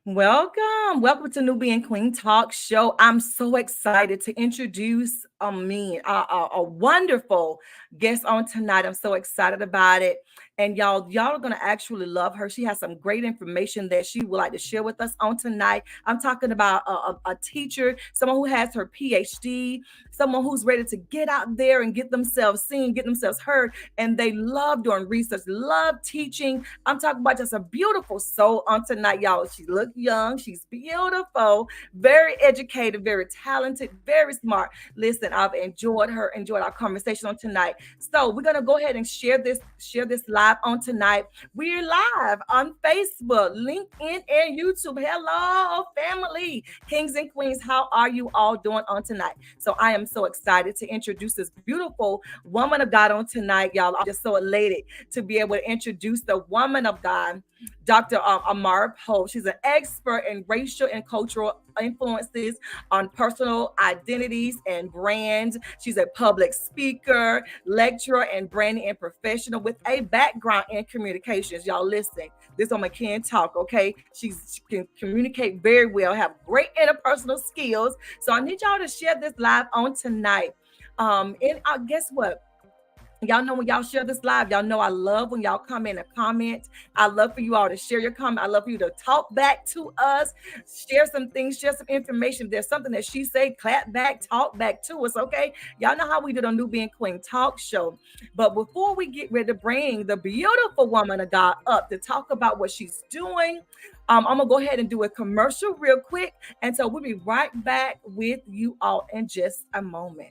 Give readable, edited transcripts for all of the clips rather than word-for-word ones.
Welcome to Nubian Queen Talk Show. I'm so excited to introduce a wonderful guest on tonight. I'm so excited about it, and y'all are gonna actually love her. She has some great information that she would like to share with us on tonight. I'm talking about a teacher, someone who has her PhD, someone who's ready to get out there and get themselves seen, get themselves heard, and they love doing research, love teaching. I'm talking about just a beautiful soul on tonight, y'all. She look young, she's beautiful, very educated, very talented, very smart. Listen, I've enjoyed our conversation on tonight. So we're gonna go ahead and share this live on tonight. We're live on Facebook, LinkedIn, and YouTube. Hello, family, kings and queens. How are you all doing on tonight? So I am so excited to introduce this beautiful woman of God on tonight, y'all. I'm just so elated to be able to introduce the woman of God, Dr. Amara Poe. She's an expert in racial and cultural influences on personal identities and brands. She's a public speaker, lecturer, and branding and professional with a background in communications. Y'all listen, this woman can talk, okay? She can communicate very well, have great interpersonal skills. So I need y'all to share this live on tonight. And guess what? Y'all know when y'all share this live, y'all know I love when y'all come in and comment. I love for you all to share your comment. I love for you to talk back to us, share some things, share some information. If there's something that she say, clap back, talk back to us, okay? Y'all know how we did on Nubian Queen Talk Show. But before we get ready to bring the beautiful woman of God up to talk about what she's doing, I'm gonna go ahead and do a commercial real quick. And so we'll be right back with you all in just a moment.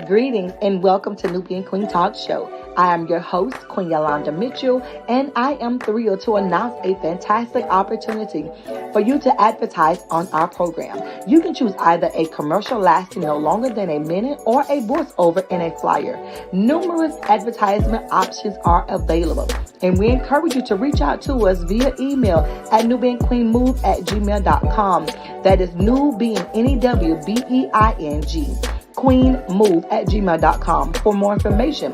Greetings and welcome to Nubian Queen Talk Show. I am your host, Queen Yolanda Mitchell, and I am thrilled to announce a fantastic opportunity for you to advertise on our program. You can choose either a commercial lasting no longer than a minute or a voiceover in a flyer. Numerous advertisement options are available, and we encourage you to reach out to us via email at nubianqueenmove@gmail.com. That is Nubian, NEWBEING. queenmove@gmail.com. For more information,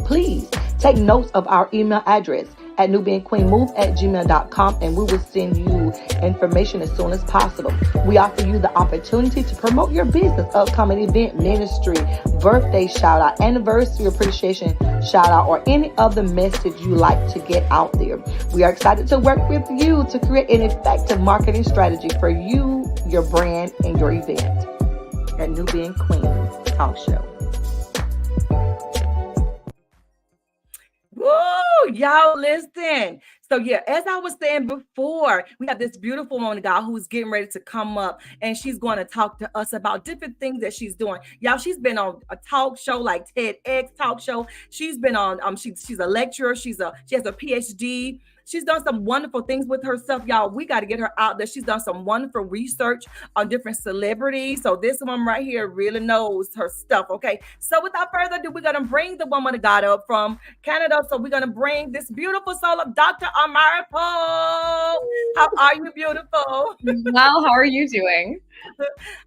please take notes of our email address at nubianqueenmove@gmail.com, and we will send you information as soon as possible. We offer you the opportunity to promote your business, upcoming event, ministry, birthday shout out, anniversary appreciation shout out, or any other message you like to get out there. We are excited to work with you to create an effective marketing strategy for you, your brand, and your event at Nubian Queen Talk Show. Woo, y'all listen. So yeah, as I was saying before, we have this beautiful woman of God who's getting ready to come up, and she's going to talk to us about different things that she's doing. Y'all, she's been on a talk show like TEDx talk show. She's been on she's a lecturer. She has a PhD. She's done some wonderful things with herself, y'all. We got to get her out there. She's done some wonderful research on different celebrities. So this woman right here really knows her stuff, okay? So without further ado, we're going to bring the woman of God up from Canada. So we're going to bring this beautiful soul of Dr. Amara Poe. How are you, beautiful? Well, how are you doing?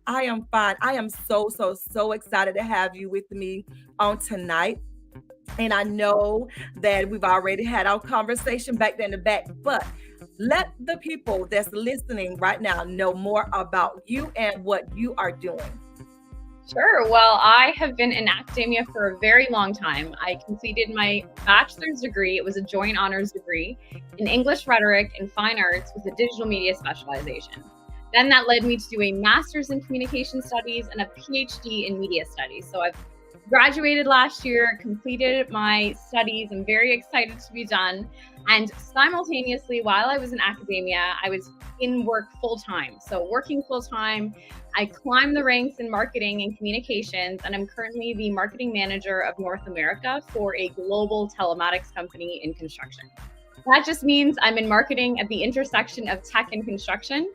I am fine. I am so excited to have you with me on tonight. And I know that we've already had our conversation back there in the back, but let the people that's listening right now know more about you and what you are doing. Sure. Well, I have been in academia for a very long time. I completed my bachelor's degree. It was a joint honors degree in English rhetoric and fine arts with a digital media specialization. Then that led me to do a master's in communication studies and a PhD in media studies. So I've graduated last year, completed my studies. I'm very excited to be done. And simultaneously, while I was in academia, I was in work full time. So working full time, I climbed the ranks in marketing and communications, and I'm currently the marketing manager of North America for a global telematics company in construction. That just means I'm in marketing at the intersection of tech and construction.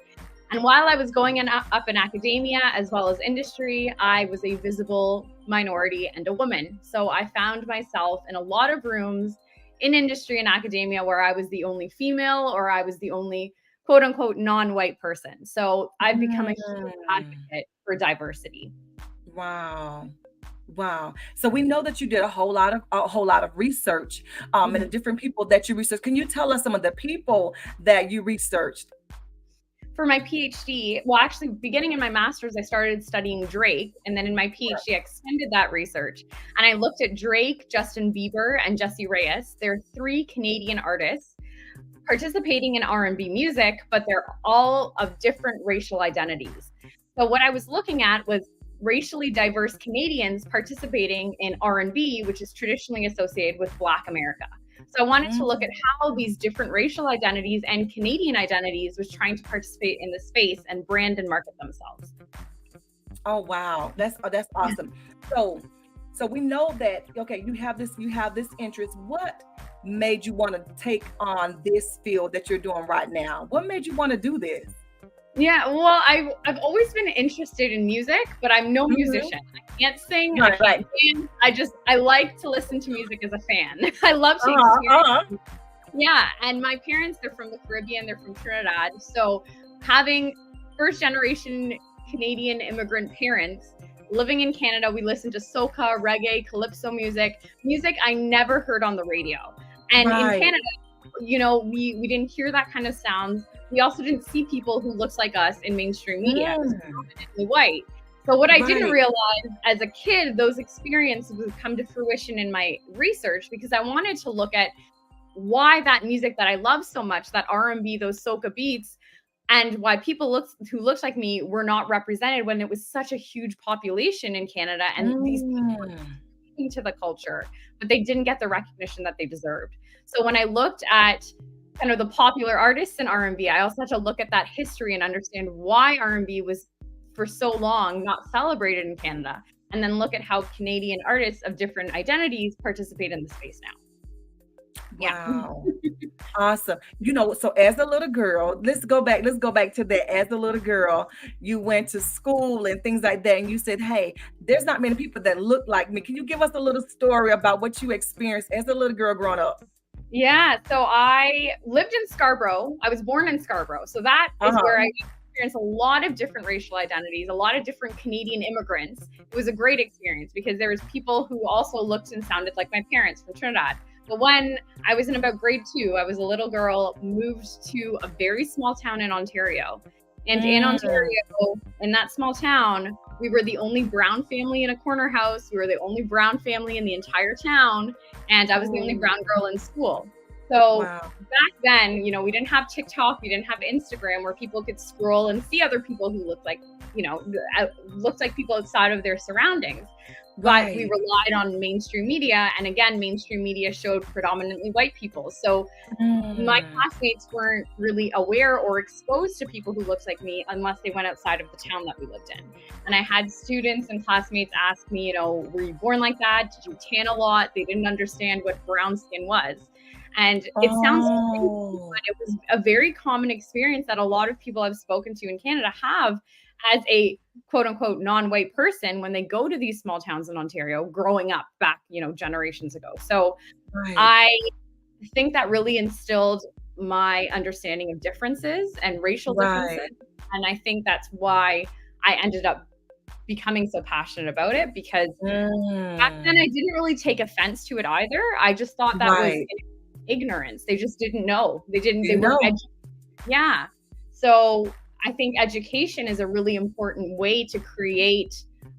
And while I was going up in academia as well as industry, I was a visible minority and a woman. So I found myself in a lot of rooms in industry and academia where I was the only female or I was the only quote unquote non-white person. So I've become a huge advocate for diversity. Wow. Wow. So we know that you did a whole lot of research and the different people that you researched. Can you tell us some of the people that you researched? For my PhD, well, actually, beginning in my master's, I started studying Drake. And then in my PhD, I extended that research. And I looked at Drake, Justin Bieber, and Jessie Reyes. They're three Canadian artists participating in R&B music, but they're all of different racial identities. So what I was looking at was racially diverse Canadians participating in R&B, which is traditionally associated with Black America. So I wanted to look at how these different racial identities and Canadian identities was trying to participate in the space and brand and market themselves. Oh wow, that's awesome. So so we know that okay, you have this interest. What made you want to take on this field that you're doing right now? What made you want to do this? Yeah, well, I've always been interested in music, but I'm no Hmm. musician. I can't sing, I Right, can't right. dance. I like to listen to music as a fan. I love to Uh-huh, experience. uh-huh. Yeah, and my parents, they're from the Caribbean, they're from Trinidad. So having first generation Canadian immigrant parents living in Canada, we listen to soca, reggae, calypso music I never heard on the radio. And in Right. Canada, we didn't hear that kind of sounds. We also didn't see people who looked like us in mainstream media. It was Mm, predominantly white. So what I didn't right. realize as a kid, those experiences would come to fruition in my research because I wanted to look at why that music that I love so much, that R&B, those soca beats, and why who looked like me were not represented when it was such a huge population in Canada, and these people were Mm, into the culture, but they didn't get the recognition that they deserved. So when I looked at kind of the popular artists in R&B, I also had to look at that history and understand why R&B was for so long not celebrated in Canada, and then look at how Canadian artists of different identities participate in the space now. Yeah. wow. Awesome. So as a little girl, let's go back to that. As a little girl, you went to school and things like that, and you said, "Hey, there's not many people that look like me." Can you give us a little story about what you experienced as a little girl growing up? Yeah, so I lived in Scarborough. I was born in Scarborough. So that is Uh-huh. where I experienced a lot of different racial identities, a lot of different Canadian immigrants. It was a great experience because there was people who also looked and sounded like my parents from Trinidad. But when I was in about grade 2, I was a little girl, moved to a very small town in Ontario. And in Mm, Ontario, in that small town, we were the only brown family in a corner house. We were the only brown family in the entire town, and I was the only oh, brown girl in school. So wow. back then, we didn't have TikTok, we didn't have Instagram where people could scroll and see other people who looked like people outside of their surroundings. But we Right. relied on mainstream media, and again, mainstream media showed predominantly white people. So my Mm, classmates weren't really aware or exposed to people who looked like me unless they went outside of the town that we lived in. And I had students and classmates ask me, were you born like that? Did you tan a lot? They didn't understand what brown skin was. And it sounds crazy, oh, but it was a very common experience that a lot of people I've spoken to in Canada have as a quote unquote non-white person when they go to these small towns in Ontario growing up back, generations ago. So right, I think that really instilled my understanding of differences and racial differences. right. And I think that's why I ended up becoming so passionate about it because back then I Mm, didn't really take offense to it either. I just thought that was right. ignorance. They just didn't know. They You weren't know. educated. Yeah. So I think education is a really important way to create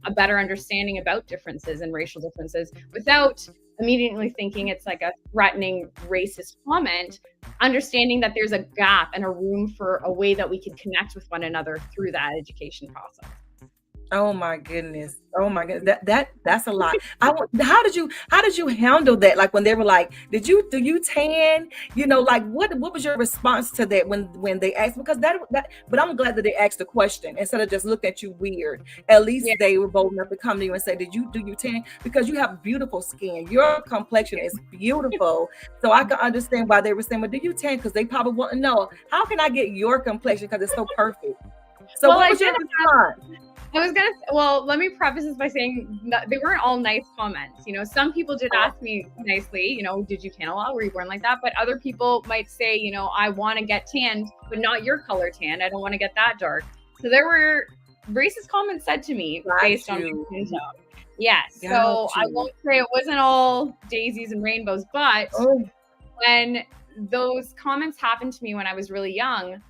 a better understanding about differences and racial differences without immediately thinking it's like a threatening racist comment, understanding that there's a gap and a room for a way that we can connect with one another through that education process. Oh my goodness. Oh my goodness. That's a lot. How did you handle that? Like when they were like, do you tan? Like what was your response to that when they asked? Because that but I'm glad that they asked the question instead of just looking at you weird. At Yeah. least they were bold enough to come to you and say, do you tan? Because you have beautiful skin. Your complexion is beautiful. So I can understand why they were saying, well, do you tan? Because they probably want to know, how can I get your complexion? Because it's so perfect. So Well, what I was did your response? I was gonna. Well, let me preface this by saying that they weren't all nice comments. Some people did ask me nicely. Did you tan a lot? Were you born like that? But other people might say, I want to get tanned, but not your color tan. I don't want to get that dark. So there were racist comments said to me Got based on my you. skin tone. Yes. Got So I you. won't say it wasn't all daisies and rainbows, but Oh, when those comments happened to me when I was really young,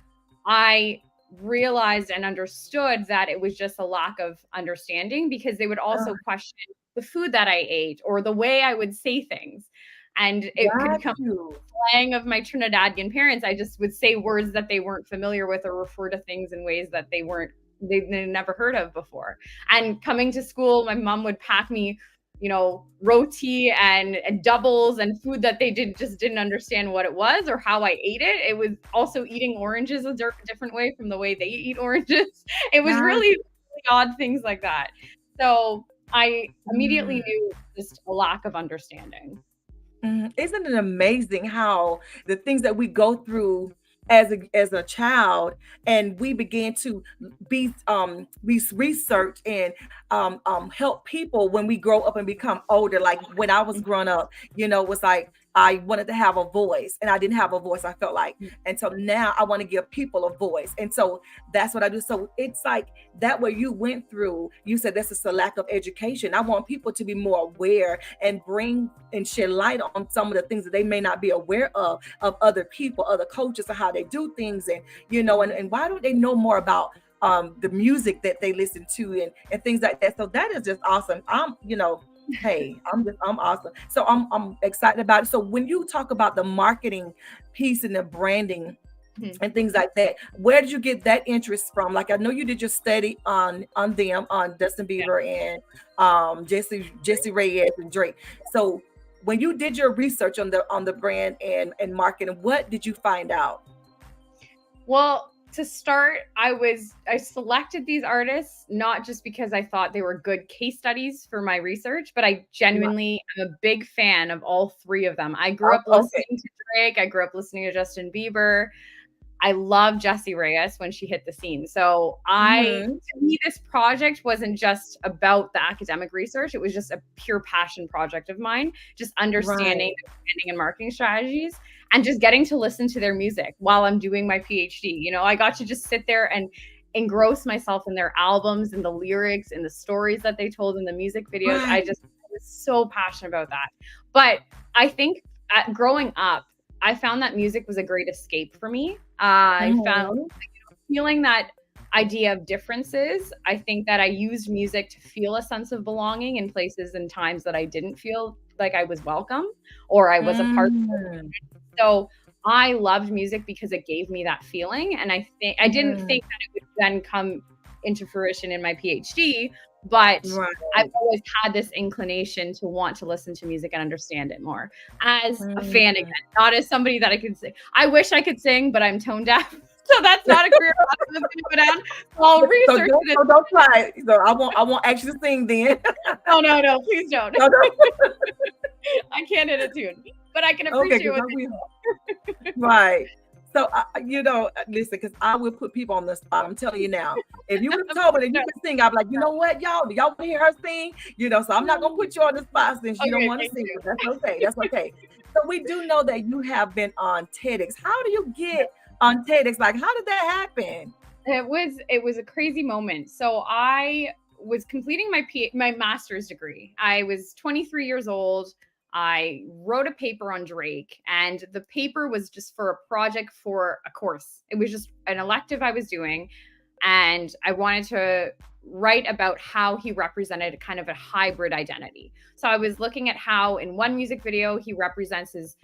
I realized and understood that it was just a lack of understanding, because they would also question the food that I ate or the way I would say things. And it could got come you. slang of my Trinidadian parents. I just would say words that they weren't familiar with or refer to things in ways that they never heard of before. And coming to school, my mom would pack me, roti and doubles and food that they didn't understand what it was or how I ate it. It was also eating oranges a different way from the way they eat oranges. It was Got really, really odd things like that. So I immediately mm. knew just a lack of understanding. Isn't it amazing how the things that we go through as a child, and we begin to be research and help people when we grow up and become older. Like when I was growing up, it was like I wanted to have a voice and I didn't have a voice, I felt like. And so now I want to give people a voice. And so that's what I do. So it's like that what you went through, you said this is a lack of education. I want people to be more aware and bring and shed light on some of the things that they may not be aware of other people, other cultures, and how they do things. And and why don't they know more about the music that they listen to and things like that. So that is just awesome. Hey, I'm awesome. So I'm excited about it. So when you talk about the marketing piece and the branding Mhm. and things like that, where did you get that interest from? Like I know you did your study on them, on Dustin Yeah. Bieber and Jesse Reyes and Drake. So when you did your research on the brand and marketing, what did you find out? Well, to start, I selected these artists not just because I thought they were good case studies for my research, but I Right. genuinely am a big fan of all three of them. I grew up Okay. listening to Drake, I grew up listening to Justin Bieber. I love Jessie Reyes when she hit the scene. So Hmm. to me, this project wasn't just about the academic research. It was just a pure passion project of mine, just understanding Right. the branding and marketing strategies and just getting to listen to their music while I'm doing my PhD. I got to just sit there and engross myself in their albums and the lyrics and the stories that they told in the music videos. I Right. was so passionate about that. But I think growing up, I found that music was a great escape for me. I found Hmm. feeling that idea of differences. I think that I used music to feel a sense of belonging in places and times that I didn't feel like I was welcome or I was a part. Mm. So I loved music because it gave me that feeling. And I didn't Mhm. think that it would then come into fruition in my PhD, but I've Right. always had this inclination to want to listen to music and understand it more as a fan again, Mm. not as somebody that I could sing. I wish I could sing, but I'm tone deaf. So that's not a career path I'm gonna go down. So I'll So research don't it. so don't try it. So I won't actually sing then. No, no, no, please don't. No, no. I can't hit a tune, but I can Okay, appreciate because what we right. So listen, because I will put people on the spot. I'm telling you now. If you would have told me that you could sing, I'd be like, you know what, y'all, do y'all want to hear her sing? So I'm not gonna put you on the spot since you don't Okay, want to thank sing, you. but that's okay. That's okay. So we do know that you have been on TEDx. How do you get on TEDx? Like, how did that happen? It was a crazy moment. So I was completing my master's degree. I was 23 years old. I wrote a paper on Drake, and the paper was just for a project for a course. It was just an elective I was doing, and I wanted to write about how he represented kind of a hybrid identity. So I was looking at how in one music video he represents his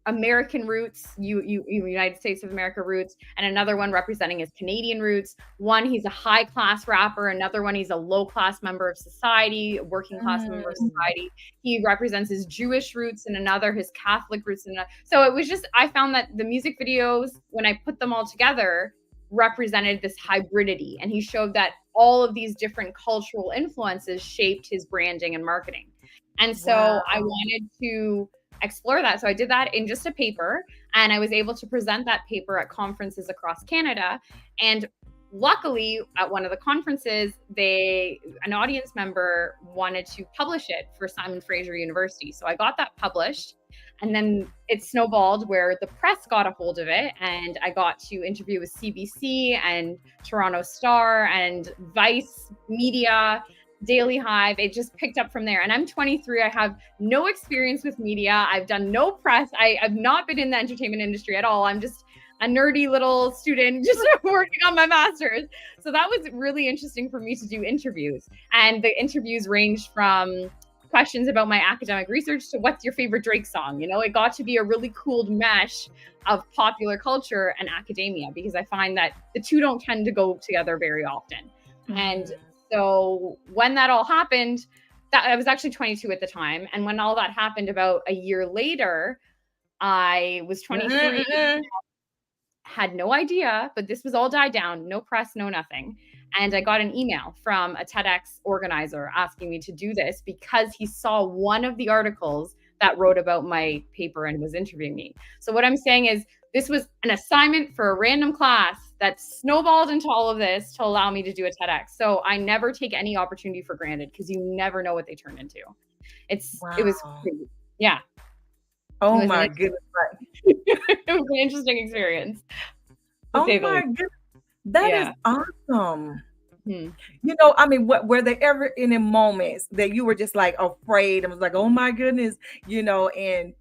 American roots, United States of America roots, and another one representing his Canadian roots. One, he's a high class rapper. Another one, he's a low class member of society, a working class member of society. He represents his Jewish roots, and another, his Catholic roots. And so it was just, I found that the music videos, when I put them all together, represented this hybridity. And he showed that all of these different cultural influences shaped his branding and marketing. And so I wanted to explore that. So I did that in just a paper, and I was able to present that paper at conferences across Canada. And luckily, at one of the conferences, an audience member wanted to publish it for Simon Fraser University. So I got that published, and then it snowballed where the press got a hold of it, and I got to interview with CBC and Toronto Star and Vice Media, Daily Hive. It just picked up from there. And I'm 23. I have no experience with media. I've done no press. I've not been in the entertainment industry at all. I'm just a nerdy little student just working on my master's. So that was really interesting for me to do interviews. And the interviews ranged from questions about my academic research to what's your favorite Drake song? It got to be a really cool mesh of popular culture and academia, because I find that the two don't tend to go together very often. And so when that all happened, I was actually 22 at the time. And when all that happened about a year later, I was 23, had no idea, but this was all died down, no press, no nothing. And I got an email from a TEDx organizer asking me to do this because he saw one of the articles that wrote about my paper and was interviewing me. So what I'm saying is, this was an assignment for a random class that snowballed into all of this to allow me to do a TEDx. So I never take any opportunity for granted, because you never know what they turn into. It was crazy. Yeah. Oh my goodness. It was an interesting experience. Oh my goodness. That is awesome. I mean, were there ever any moments that you were just like afraid and was like, oh my goodness, and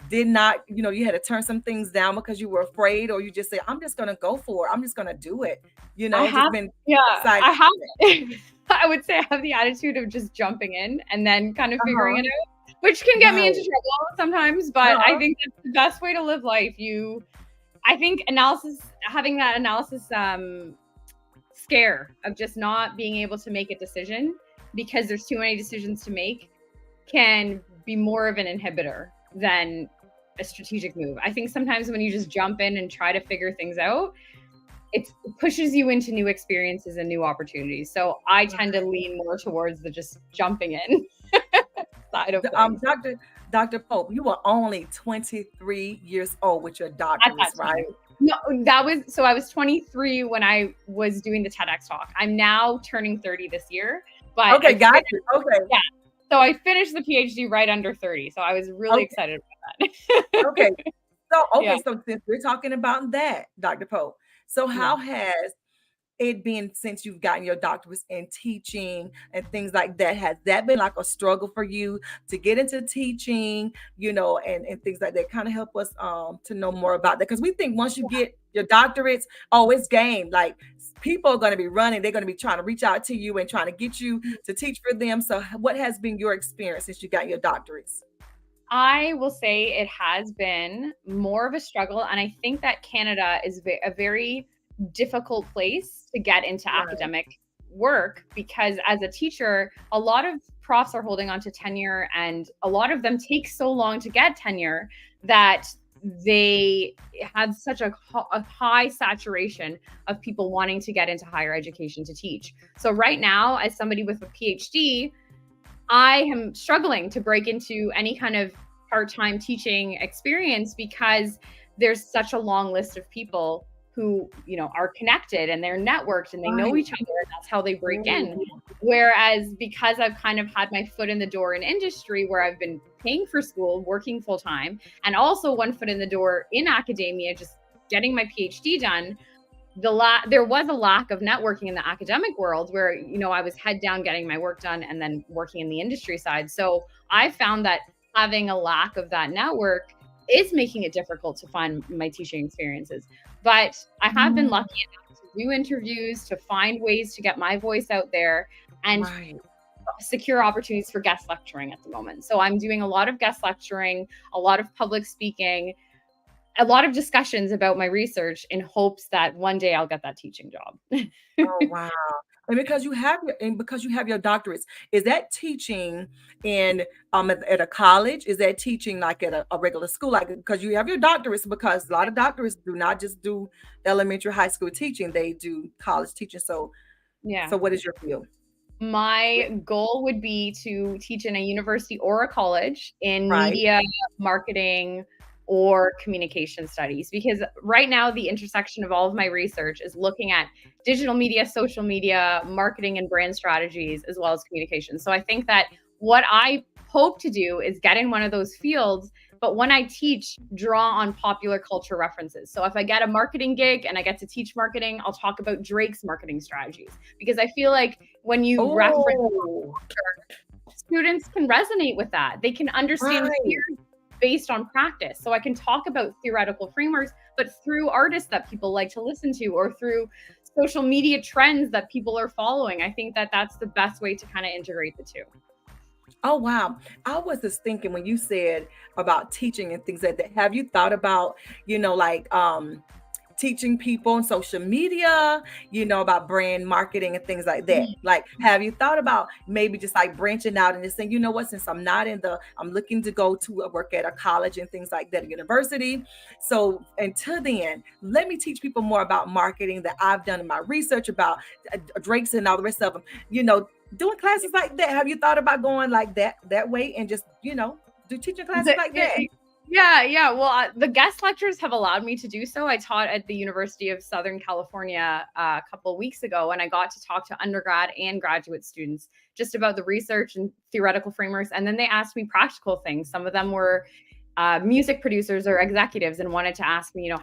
did not, you had to turn some things down because you were afraid, or you just say, I'm just going to go for it. I'm just going to do it. I would say I have the attitude of just jumping in and then kind of figuring it out, which can get me into trouble sometimes, but I think that's the best way to live life. I think having that analysis scare of just not being able to make a decision because there's too many decisions to make can be more of an inhibitor than a strategic move. I think sometimes when you just jump in and try to figure things out, it pushes you into new experiences and new opportunities. So I tend to lean more towards the just jumping in side of things. Dr. Pope, you were only 23 years old with your doctorate, right? No, I was 23 when I was doing the TEDx talk. I'm now turning 30 this year. But okay, got you. Okay. Yeah. So I finished the PhD right under 30. So I was really excited about that. Okay. So since we're talking about that, Dr. Pope, so how has it been since you've gotten your doctorates in teaching and things like that? Has that been like a struggle for you to get into teaching, and things like that? Kind of help us to know more about that, because we think once you get your doctorates, it's game. Like, people are going to be running, they're going to be trying to reach out to you and trying to get you to teach for them. So what has been your experience since you got your doctorates? I will say it has been more of a struggle, and I think that Canada is a very difficult place to get into academic work, because as a teacher, a lot of profs are holding on to tenure, and a lot of them take so long to get tenure that they have such a high saturation of people wanting to get into higher education to teach. So right now, as somebody with a PhD, I am struggling to break into any kind of part-time teaching experience, because there's such a long list of people who, are connected and they're networked and they know each other, and that's how they break in. Whereas because I've kind of had my foot in the door in industry, where I've been paying for school, working full time, and also one foot in the door in academia, just getting my PhD done, there was a lack of networking in the academic world, where, I was head down getting my work done and then working in the industry side. So I found that having a lack of that network is making it difficult to find my teaching experiences. But I have been lucky enough to do interviews, to find ways to get my voice out there, and secure opportunities for guest lecturing at the moment. So I'm doing a lot of guest lecturing, a lot of public speaking, a lot of discussions about my research in hopes that one day I'll get that teaching job. Oh, wow. And because you have your doctorates, is that teaching in at a college? Is that teaching like at a regular school? Like because you have your doctorates, because a lot of doctorates do not just do elementary, high school teaching, they do college teaching. Yeah. So what is your field? My goal would be to teach in a university or a college in Right. media, marketing, or communication studies. Because right now, the intersection of all of my research is looking at digital media, social media, marketing, and brand strategies, as well as communication. So I think that what I hope to do is get in one of those fields. But when I teach, draw on popular culture references. So if I get a marketing gig and I get to teach marketing, I'll talk about Drake's marketing strategies, because I feel like when you reference Oh, students can resonate with that. They can understand right. theory based on practice. So I can talk about theoretical frameworks, but through artists that people like to listen to, or through social media trends that people are following. I think that that's the best way to kind of integrate the two. Oh, wow. I was just thinking when you said about teaching and things like that. Have you thought about, like teaching people on social media, about brand marketing and things like that? Like, have you thought about maybe just like branching out and just saying, you know what, since I'm looking to go to work at a college and things like that, a university. So until then, let me teach people more about marketing that I've done in my research about Drake's and all the rest of them, doing classes like that. Have you thought about going like that way and just, do teaching classes The, like that? yeah, yeah. Well, the guest lectures have allowed me to do so. I taught at the University of Southern California a couple of weeks ago, and I got to talk to undergrad and graduate students just about the research and theoretical frameworks. And then they asked me practical things. Some of them were music producers or executives, and wanted to ask me,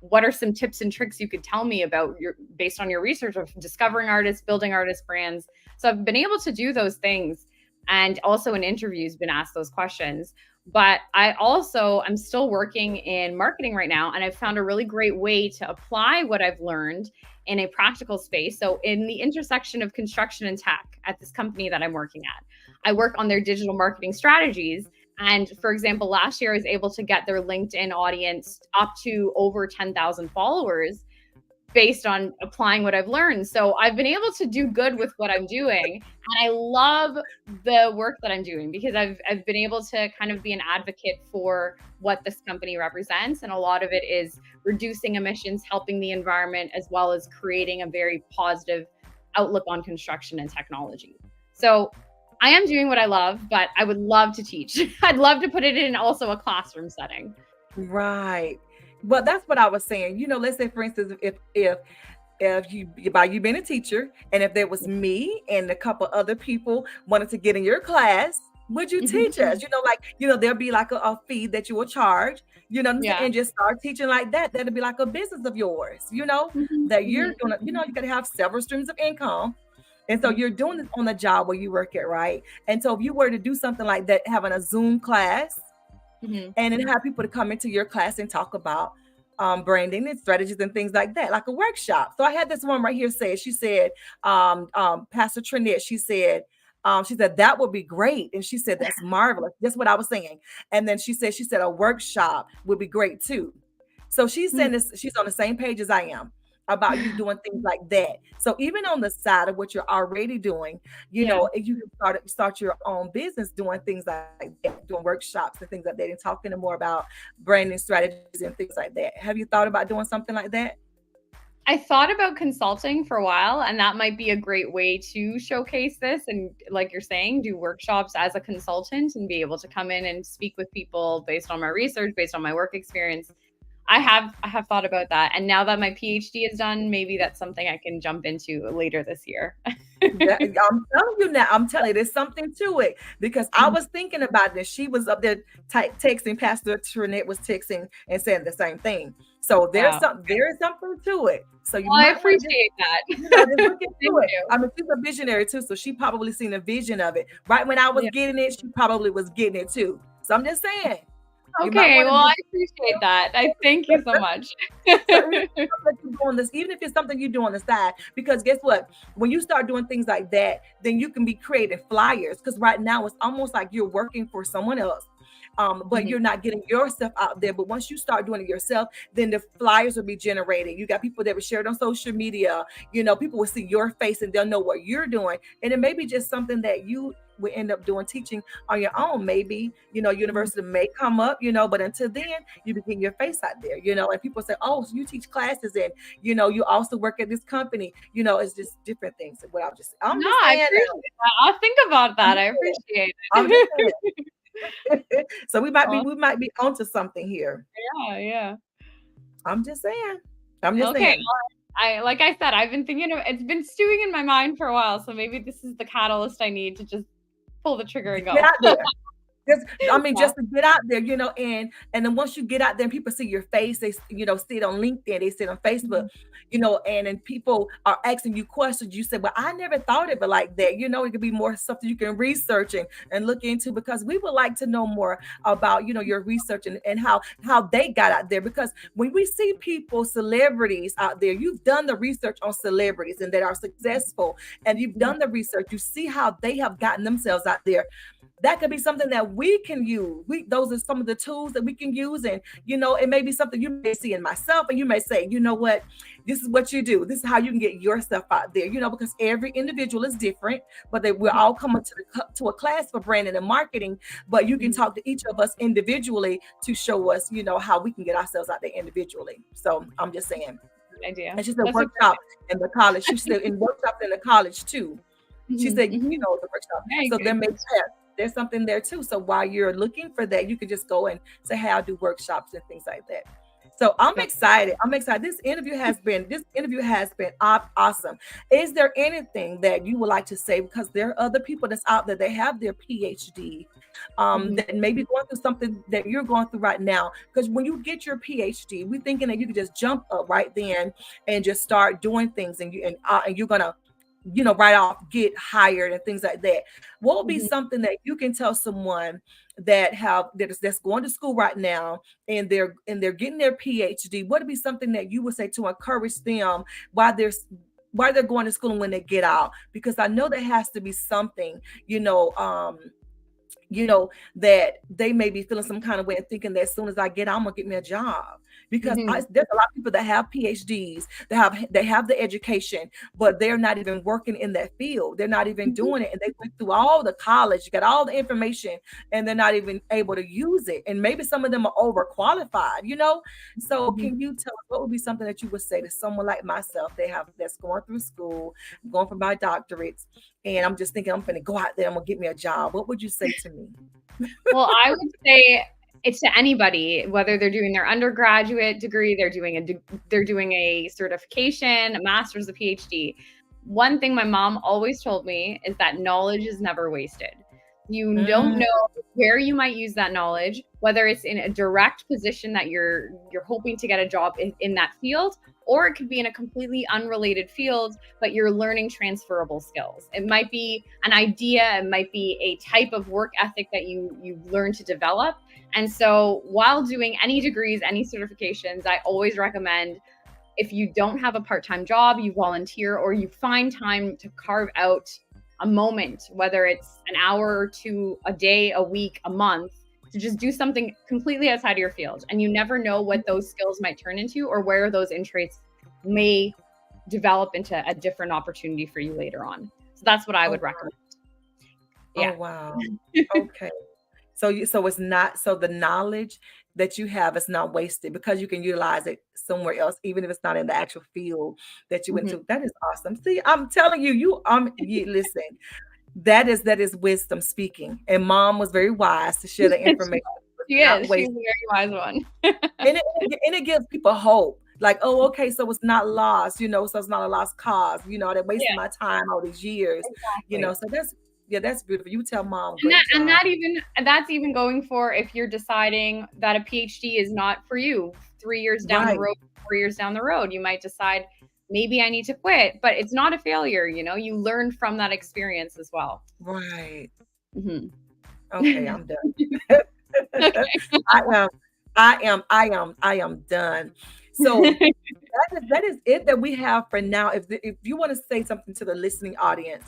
what are some tips and tricks you could tell me about based on your research of discovering artists, building artist brands. So I've been able to do those things, and also in interviews been asked those questions. But I'm still working in marketing right now, and I've found a really great way to apply what I've learned in a practical space. So in the intersection of construction and tech at this company that I'm working at, I work on their digital marketing strategies. And for example, last year I was able to get their LinkedIn audience up to over 10,000 followers based on applying what I've learned. So I've been able to do good with what I'm doing. And I love the work that I'm doing, because I've been able to kind of be an advocate for what this company represents. And a lot of it is reducing emissions, helping the environment, as well as creating a very positive outlook on construction and technology. So I am doing what I love, but I would love to teach. I'd love to put it in also a classroom setting. Right. Well, that's what I was saying. Let's say for instance, if by you being a teacher, and if there was me and a couple other people wanted to get in your class, would you teach us? There'll be like a fee that you will charge, what I'm saying, Yeah. and just start teaching like that. That'll be like a business of yours, that you're gonna, you gotta have several streams of income. And so you're doing this on the job where you work at, right? And so if you were to do something like that, having a Zoom class, and then have people to come into your class and talk about branding and strategies and things like that, like a workshop. So I had this one right here she said, Pastor Trinette, she said that would be great. And she said, that's marvelous. That's what I was saying. And then she said a workshop would be great too. So she's saying this, she's on the same page as I am about you doing things like that. So even on the side of what you're already doing, Yeah. if you can start your own business doing things like that, doing workshops and things like that, and talking to more about branding strategies and things like that. Have you thought about doing something like that? I thought about consulting for a while, and that might be a great way to showcase this. And like you're saying, do workshops as a consultant and be able to come in and speak with people based on my research, based on my work experience. I have thought about that. And now that my PhD is done, maybe that's something I can jump into later this year. I'm telling you now. I'm telling you, there's something to it, because I was thinking about this. She was up there texting. Pastor Trinette was texting and saying the same thing. So there Wow. is something to it. So you Well, I might want to appreciate that. just look Thank into it. you. I mean, she's a visionary too, so she probably seen a vision of it. Right when I was Yeah. getting it, she probably was getting it too. So I'm just saying, you might Okay. want to Well, I just appreciate that. I thank you so much. so even if it's something you do on this, even if it's something you do on the side, because guess what? When you start doing things like that, then you can be creating flyers. Because right now it's almost like you're working for someone else, but you're not getting yourself out there. But once you start doing it yourself, then the flyers will be generated. You got people that will share it on social media. People will see your face and they'll know what you're doing. And it may be just something that you will end up doing, teaching on your own. Maybe, university may come up, but until then, you be getting your face out there, and people say, oh, so you teach classes and, you also work at this company, it's just different things. What I'm No, just I saying, appreciate that. I'll think about that. I appreciate I'm just it. saying. So we might be, Aw, we might be onto something here. yeah, yeah. I'm just saying. I'm just Okay. saying. Like I said, I've been thinking of it's been stewing in my mind for a while, so maybe this is the catalyst I need to just pull the trigger and Get go. out there. Yeah. Just to get out there, and then once you get out there and people see your face, they, see it on LinkedIn, they see it on Facebook, Mhm, and then people are asking you questions. You say, well, I never thought of it like that. It could be more stuff that you can research and look into, because we would like to know more about, your research and how they got out there. Because when we see people, celebrities out there, you've done the research on celebrities and that are successful, and you've mhm, done the research, you see how they have gotten themselves out there. That could be something that we can use. Those are some of the tools that we can use. And, it may be something you may see in myself, and you may say, you know what, this is what you do. This is how you can get yourself out there, because every individual is different, but we're mhm, all coming to a class for branding and marketing. But you can mhm. talk to each of us individually to show us, how we can get ourselves out there individually. So I'm just saying. Good idea. And she said That's a great workshop in the college. She said in workshops in the college too. She idea. said, Mhm, the workshop. mhm. So Yeah, there may there's something there too. So while you're looking for that, you could just go and say, hey, I'll do workshops and things like that. So I'm that's excited. I'm excited. This interview has been awesome. Is there anything that you would like to say? Because there are other people that's out there. They have their PhD, mhm, that may be going through something that you're going through right now. Because when you get your PhD, we're thinking that you can just jump up right then and just start doing things, and you're gonna, right off get hired and things like that. What would be mhm. something that you can tell someone that's going to school right now, and they're getting their PhD? What would be something that you would say to encourage them while they're going to school and when they get out? Because I know there has to be something, that they may be feeling some kind of way and thinking that as soon as I get out, I'm gonna get me a job. Because Mhm, there's a lot of people that have PhDs, they have the education, but they're not even working in that field. They're not even mhm, doing it, and they went through all the college, got all the information, and they're not even able to use it. And maybe some of them are overqualified. So mhm. can you tell us what would be something that you would say to someone like myself, that's going through school, going for my doctorates, and I'm just thinking I'm gonna go out there, I'm gonna get me a job? What would you say to me? Well, I would say it's to anybody, whether they're doing their undergraduate degree, they're doing a certification, a master's, a PhD. One thing my mom always told me is that knowledge is never wasted. You don't Mm, know where you might use that knowledge, whether it's in a direct position that you're hoping to get a job in that field, or it could be in a completely unrelated field, but you're learning transferable skills. It might be an idea, it might be a type of work ethic that you learn to develop. And so while doing any degrees, any certifications, I always recommend, if you don't have a part-time job, you volunteer or you find time to carve out a moment, whether it's an hour or two a day, a week, a month, to just do something completely outside of your field. And you never know what those skills might turn into or where those interests may develop into a different opportunity for you later on. So that's what I oh, would recommend. oh Yeah. wow. Okay. So it's not, so the knowledge that you have is not wasted, because you can utilize it somewhere else, even if it's not in the actual field that you went Mhm. to. That is awesome. See, I'm telling you, you listen, that is wisdom speaking. And mom was very wise to share the information. It was She not is. She's a wasted. very wise one. And it gives people hope. Like, oh, okay, so it's not lost, so it's not a lost cause, that wasted Yeah, my time all these years, exactly. so that's beautiful. You tell mom, And that great and job. that even that's even going for if you're deciding that a PhD is not for you 3 years down the Right, road, 4 years down the road, you might decide maybe I need to quit, but it's not a failure, you learn from that experience as well. right. Mhm. Okay, I'm done. Okay. I am, I am done. So that is it that we have for now. If you want to say something to the listening audience,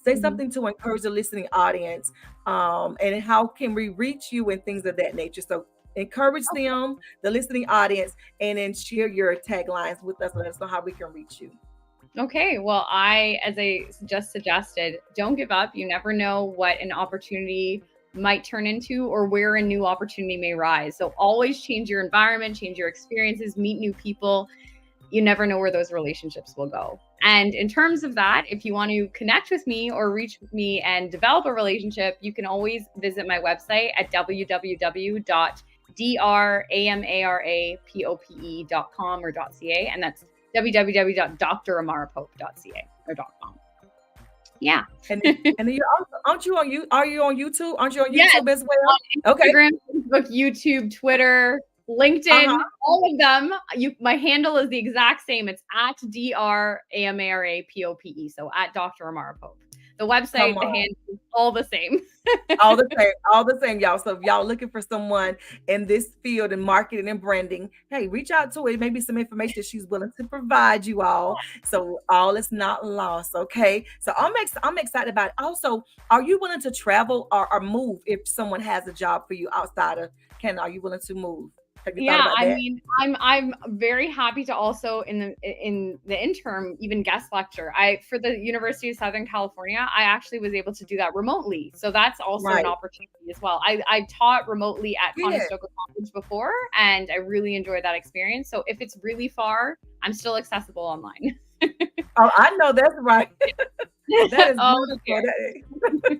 Say Mhm. something to encourage the listening audience, and how can we reach you and things of that nature. So encourage them, the listening audience, and then share your taglines with us. Let us know how we can reach you. Okay, well, as I just suggested, don't give up. You never know what an opportunity might turn into or where a new opportunity may rise. So always change your environment, change your experiences, meet new people. You never know where those relationships will go. And in terms of that, if you want to connect with me or reach me and develop a relationship, you can always visit my website at www.dramarapope.com or .ca, and that's www.dramarapope.ca or .com. Yeah. And then you're also, aren't you on you? Are you on YouTube? Aren't you on Yes, YouTube as well? on Okay. Instagram, Facebook, YouTube, Twitter, LinkedIn, Uh-huh. all of them. My handle is the exact same. It's at DRAMARAPOPE. So at Dr. Amara Pope. The Come website, the on. handle, is all the same. All the same, y'all. So if y'all looking for someone in this field in marketing and branding, hey, reach out to her. Maybe some information she's willing to provide you all. So all is not lost. Okay. So I'm excited about it. Also, are you willing to travel or move if someone has a job for you outside of Canada? Are you willing to move? Have you thought Yeah, about I that? mean, I'm very happy to also in the interim even guest lecture. For the University of Southern California, I actually was able to do that remotely. So that's also an Right. opportunity as well. I taught remotely at Yeah. Conestoga College before, and I really enjoyed that experience. So if it's really far, I'm still accessible online. Oh, I know that's right. That is Oh beautiful. dear.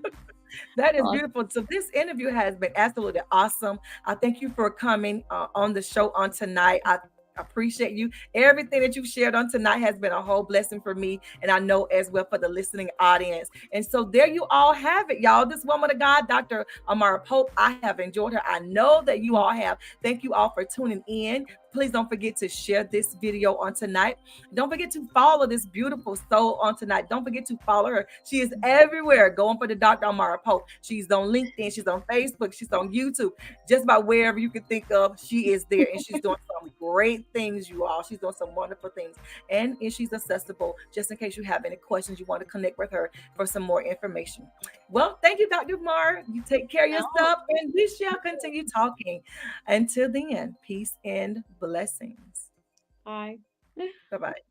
That is Awesome. beautiful. So this interview has been absolutely awesome. I thank you for coming on the show on tonight. I appreciate you. Everything that you've shared on tonight has been a whole blessing for me, and I know as well for the listening audience. And so there you all have it, y'all. This woman of God, Dr. Amara Pope, I have enjoyed her. I know that you all have. Thank you all for tuning in. Please don't forget to share this video on tonight. Don't forget to follow this beautiful soul on tonight. Don't forget to follow her. She is everywhere. Going for the Dr. Amara Pope. She's on LinkedIn. She's on Facebook. She's on YouTube. Just about wherever you can think of, she is there. And she's doing some great things, you all. She's doing some wonderful things. And she's accessible just in case you have any questions, you want to connect with her for some more information. Well, thank you, Dr. Mar. You take care of No, yourself, and we shall continue talking. Until then, peace and blessings. bye. Bye bye.